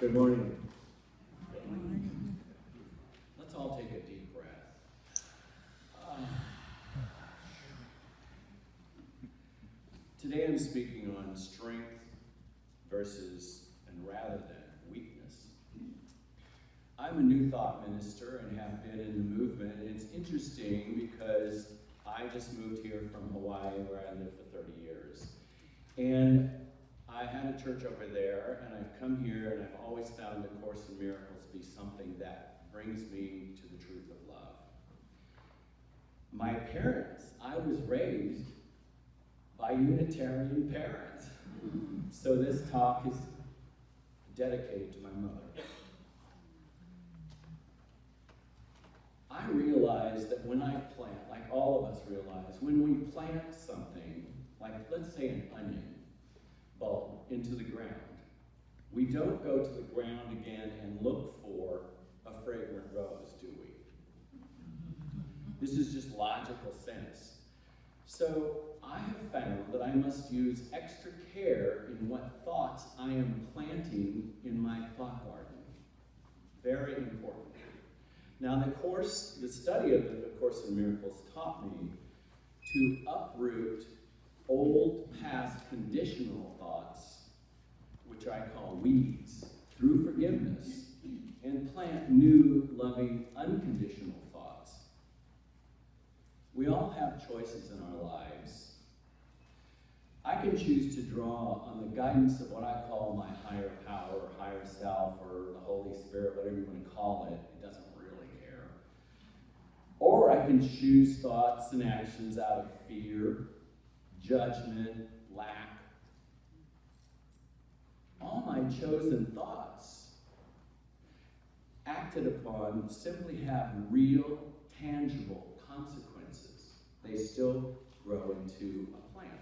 Good morning. Let's all take a deep breath. Today I'm speaking on strength versus and rather than weakness. I'm a New Thought minister and have been in the movement, and it's interesting because I just moved here from Hawaii where I lived for 30 years. And I had a church over there, and I've come here, and I've always found the Course in Miracles to be something that brings me to the truth of love. My parents, I was raised by Unitarian parents. So this talk is dedicated to my mother. I realize that when I plant, like all of us realize, when we plant something, like let's say an onion bulb into the ground, we don't go to the ground again and look for a fragrant rose, do we? This is just logical sense. So I have found that I must use extra care in what thoughts I am planting in my thought garden. Very important. Now the study of the Course in Miracles taught me to uproot old past conditional thoughts, which I call weeds, through forgiveness, and plant new, loving, unconditional thoughts. We all have choices in our lives. I can choose to draw on the guidance of what I call my higher power, or higher self, or the Holy Spirit, whatever you want to call it. It doesn't really care. Or I can choose thoughts and actions out of fear, judgment, lack. All my chosen thoughts, acted upon, simply have real, tangible consequences. They still grow into a plant.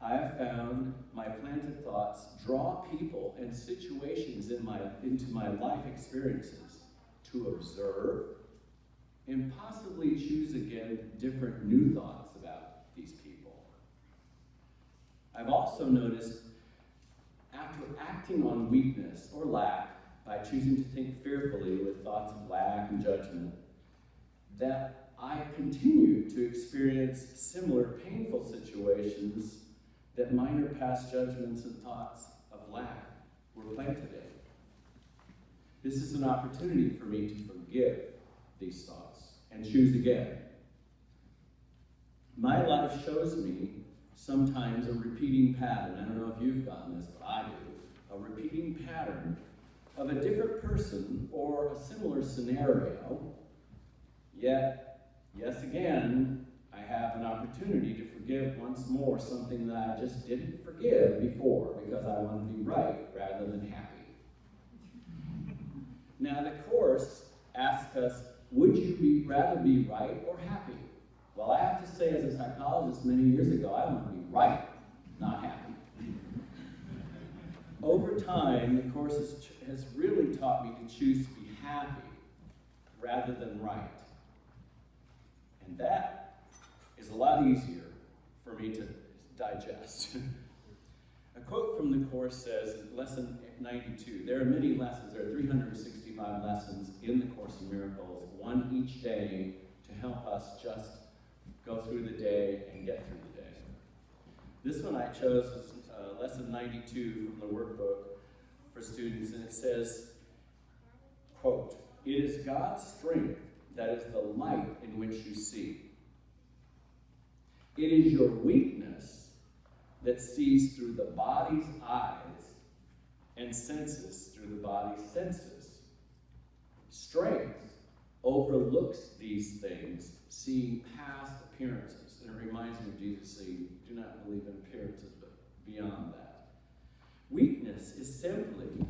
I have found my planted thoughts draw people and situations into my life experiences to observe and possibly choose again different new thoughts about these people. I've also noticed after acting on weakness or lack by choosing to think fearfully with thoughts of lack and judgment, that I continue to experience similar painful situations that minor past judgments and thoughts of lack were planted in. This is an opportunity for me to forgive these thoughts and choose again. My life shows me sometimes a repeating pattern. I don't know if you've gotten this, but I do. A repeating pattern of a different person or a similar scenario, yet, yes again, I have an opportunity to forgive once more something that I just didn't forgive before because I want to be right rather than happy. Now the Course asks us, would you rather be right or happy? Well, I have to say as a psychologist many years ago, I want to be right, not happy. Over time, the Course has really taught me to choose to be happy rather than right. And that is a lot easier for me to digest. A quote from the Course says, lesson 92, there are many lessons, there are 365 lessons in the Course in Miracles, one each day to help us just go through the day and get through the day. This one I chose is lesson 92 from the workbook for students, and it says, quote, it is God's strength that is the light in which you see. It is your weakness that sees through the body's eyes and senses through the body's senses. Strength overlooks these things, seeing past appearances. And it reminds me of Jesus saying, do not believe in appearances, but beyond that. Weakness is simply,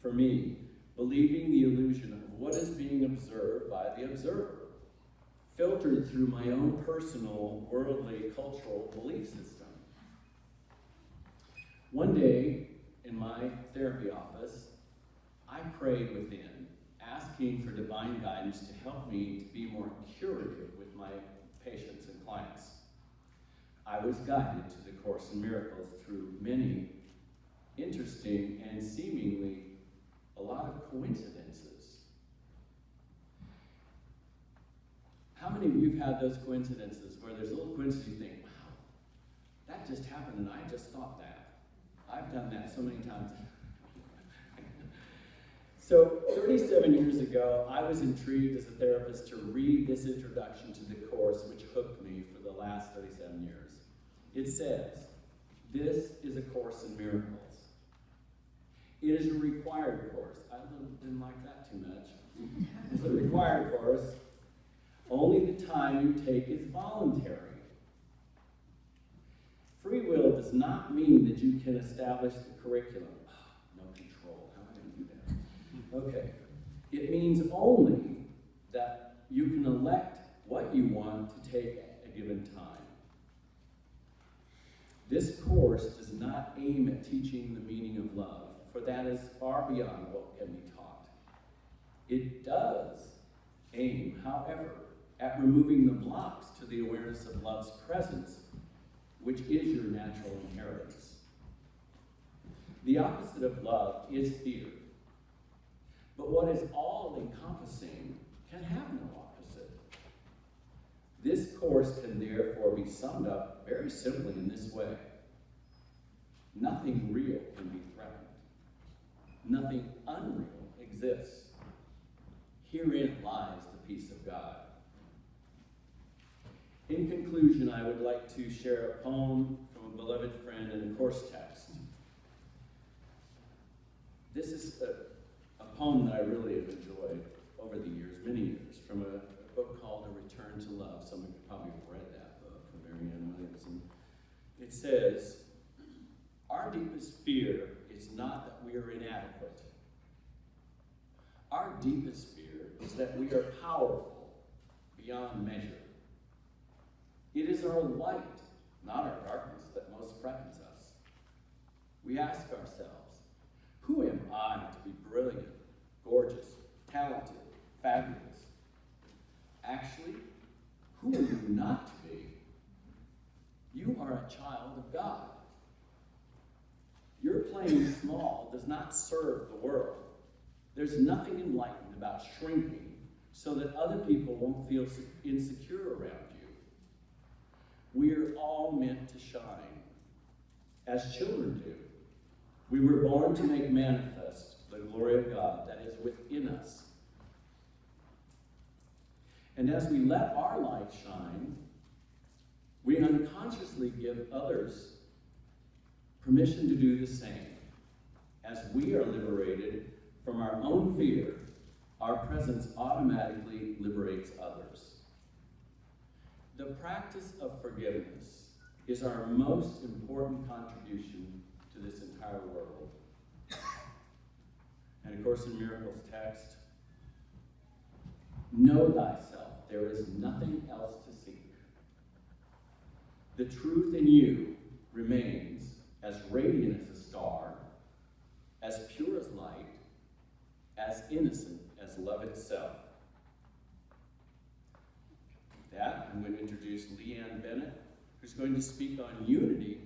for me, believing the illusion of what is being observed by the observer, filtered through my own personal, worldly, cultural belief system. One day, in my therapy office, I prayed within, asking for divine guidance to help me to be more curative with my patients and clients. I was guided to the Course in Miracles through many interesting and seemingly a lot of coincidences. How many of you have had those coincidences where there's a little coincidence you think, wow, that just happened and I just thought that. I've done that so many times. So 37 years ago, I was intrigued as a therapist to read this introduction to the course, which hooked me for the last 37 years. It says, this is a course in miracles. It is a required course. I didn't like that too much. It's a required course. Only the time you take is voluntary. Free will does not mean that you can establish the curriculum. No control. How am I going to do that? Okay. It means only that you can elect what you want to take at a given time. This course does not aim at teaching the meaning of love, for that is far beyond what can be taught. It does aim, however, at removing the blocks to the awareness of love's presence, which is your natural inheritance. The opposite of love is fear. But what is all-encompassing can have no opposite. This course can therefore be summed up very simply in this way. Nothing real can be threatened. Nothing unreal exists. Herein lies the peace of God. In conclusion, I would like to share a poem from a beloved friend and a course text. This is a poem that I really have enjoyed over the years, many years, from a book called A Return to Love. Some of you probably have read that book from Marianne Williamson. It says, our deepest fear is not that we are inadequate. Our deepest fear is that we are powerful beyond measure. It is our light, not our darkness, that most frightens us. We ask ourselves, who am I to be brilliant, gorgeous, talented, fabulous? Actually, who are you not to be? You are a child of God. Your playing small does not serve the world. There's nothing enlightened about shrinking so that other people won't feel insecure around you. We are all meant to shine, as children do. We were born to make manifest the glory of God that is within us. And as we let our light shine, we unconsciously give others permission to do the same. As we are liberated from our own fear, our presence automatically liberates others. The practice of forgiveness is our most important contribution to this entire world. And of course, in Miracles text, know thyself, there is nothing else to seek. The truth in you remains as radiant as a star, as pure as light, as innocent as love itself. With that, I'm going to introduce Leanne Bennett, who's going to speak on unity